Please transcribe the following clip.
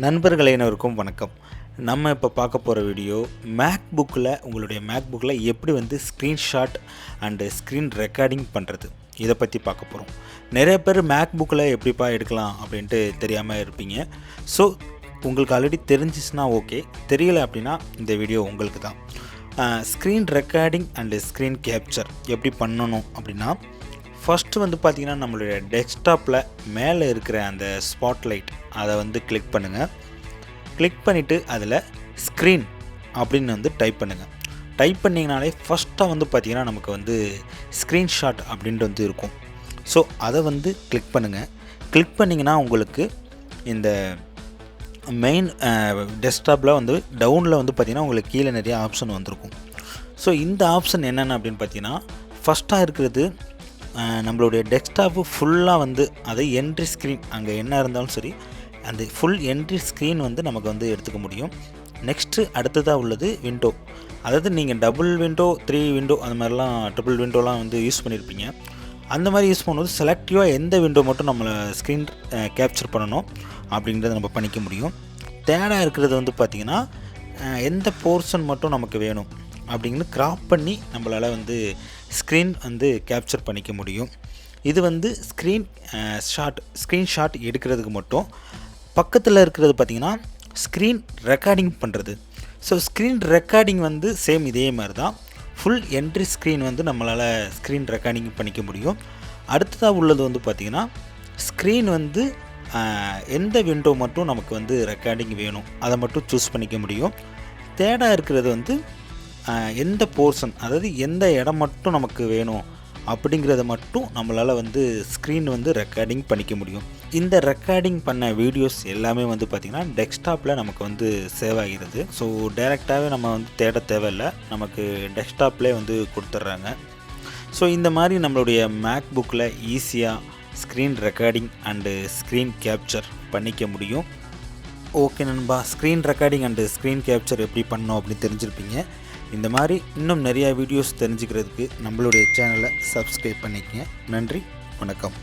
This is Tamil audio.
நண்பர்களே அனைவருக்கும் வணக்கம். நம்ம இப்போ பார்க்க போகிற வீடியோ உங்களுடைய மேக்புக்கில் எப்படி ஸ்க்ரீன்ஷாட் அண்டு ஸ்க்ரீன் ரெக்கார்டிங் பண்ணுறது, இதை பற்றி பார்க்க போகிறோம். நிறைய பேர் மேக்புக்கில் எப்படிப்பா எடுக்கலாம் அப்படின்ட்டு தெரியாமல் இருப்பீங்க. ஸோ உங்களுக்கு ஆல்ரெடி தெரிஞ்சிச்சுன்னா ஓகே, தெரியலை அப்படின்னா இந்த வீடியோ உங்களுக்கு தான். Screen recording and screen capture எப்படி பண்ணணும் அப்படின்னா, ஃபஸ்ட்டு பார்த்திங்கன்னா நம்மளுடைய டெஸ்க்டாப்பில் மேலே இருக்கிற அந்த ஸ்பாட்லைட் அதை கிளிக் பண்ணுங்கள். கிளிக் பண்ணிவிட்டு அதில் ஸ்க்ரீன் அப்படின்னு டைப் பண்ணுங்கள். டைப் பண்ணிங்கனாலே ஃபஸ்ட்டாக பார்த்திங்கன்னா நமக்கு ஸ்க்ரீன்ஷாட் அப்படின்ட்டு இருக்கும். ஸோ அதை கிளிக் பண்ணுங்கள். கிளிக் பண்ணிங்கன்னா உங்களுக்கு இந்த மெயின் டெஸ்க்டாப்பில் டவுனில் பார்த்திங்கன்னா உங்களுக்கு கீழே நிறைய ஆப்ஷன் வந்திருக்கும். ஸோ இந்த ஆப்ஷன் என்னென்ன அப்படின்னு பார்த்தீங்கன்னா, ஃபஸ்ட்டாக இருக்கிறது நம்மளுடைய டெஸ்க்டாப்பு ஃபுல்லாக அதை என்ட்ரி ஸ்க்ரீன், அங்கே என்ன இருந்தாலும் சரி அந்த ஃபுல் என்ட்ரி ஸ்க்ரீன் நமக்கு எடுத்துக்க முடியும். நெக்ஸ்ட்டு அடுத்ததாக உள்ளது விண்டோ, அதாவது நீங்கள் டபுள் விண்டோ 3 விண்டோ அந்த மாதிரிலாம் ட்ரிபிள் விண்டோலாம் யூஸ் பண்ணியிருப்பீங்க. அந்த மாதிரி யூஸ் பண்ணும்போது செலக்டிவாக எந்த விண்டோ மட்டும் நம்மளை ஸ்க்ரீன் கேப்சர் பண்ணணும் அப்படிங்கிறத நம்ம பண்ணிக்க முடியும். தேர்டாக இருக்கிறது பார்த்திங்கன்னா எந்த போர்ஷன் மட்டும் நமக்கு வேணும் அப்படிங்கிறது கிராப் பண்ணி நம்மளால் ஸ்க்ரீன் கேப்சர் பண்ணிக்க முடியும். இது ஸ்க்ரீன்ஷாட் எடுக்கிறதுக்கு மட்டும். பக்கத்தில் இருக்கிறது பார்த்திங்கன்னா ஸ்க்ரீன் ரெக்கார்டிங் பண்ணுறது. ஸோ ஸ்க்ரீன் ரெக்கார்டிங் சேம் இதே மாதிரி தான். ஃபுல் என்ட்ரி ஸ்க்ரீன் நம்மளால் ஸ்க்ரீன் ரெக்கார்டிங் பண்ணிக்க முடியும். அடுத்ததாக உள்ளது பார்த்திங்கன்னா ஸ்க்ரீன் எந்த விண்டோ மட்டும் நமக்கு ரெக்கார்டிங் வேணும் அதை மட்டும் சூஸ் பண்ணிக்க முடியும். தேர்டாக இருக்கிறது எந்த போர்ஷன், அதாவது எந்த இடம் மட்டும் நமக்கு வேணும் அப்படிங்கிறத மட்டும் நம்மளால் ஸ்க்ரீன் ரெக்கார்டிங் பண்ணிக்க முடியும். இந்த ரெக்கார்டிங் பண்ண வீடியோஸ் எல்லாமே பார்த்திங்கன்னா டெஸ்க்டாப்பில் நமக்கு சேவ் ஆகிறது. ஸோ டைரெக்டாகவே நம்ம தேட தேவையில்லை, நமக்கு டெஸ்க்டாப்லேயே கொடுத்துட்றாங்க. ஸோ இந்த மாதிரி நம்மளுடைய மேக்புக்கில் ஈஸியாக screen recording and screen capture பண்ணிக்க முடியும். ஓகே நண்பா, screen recording and screen capture எப்படி பண்ணோம் அப்படின்னு தெரிஞ்சிருப்பீங்க. இந்த மாதிரி இன்னும் நிறையா வீடியோஸ் தெரிஞ்சுக்கிறதுக்கு நம்மளுடைய சேனலை சப்ஸ்கிரைப் பண்ணிக்கங்க. நன்றி, வணக்கம்.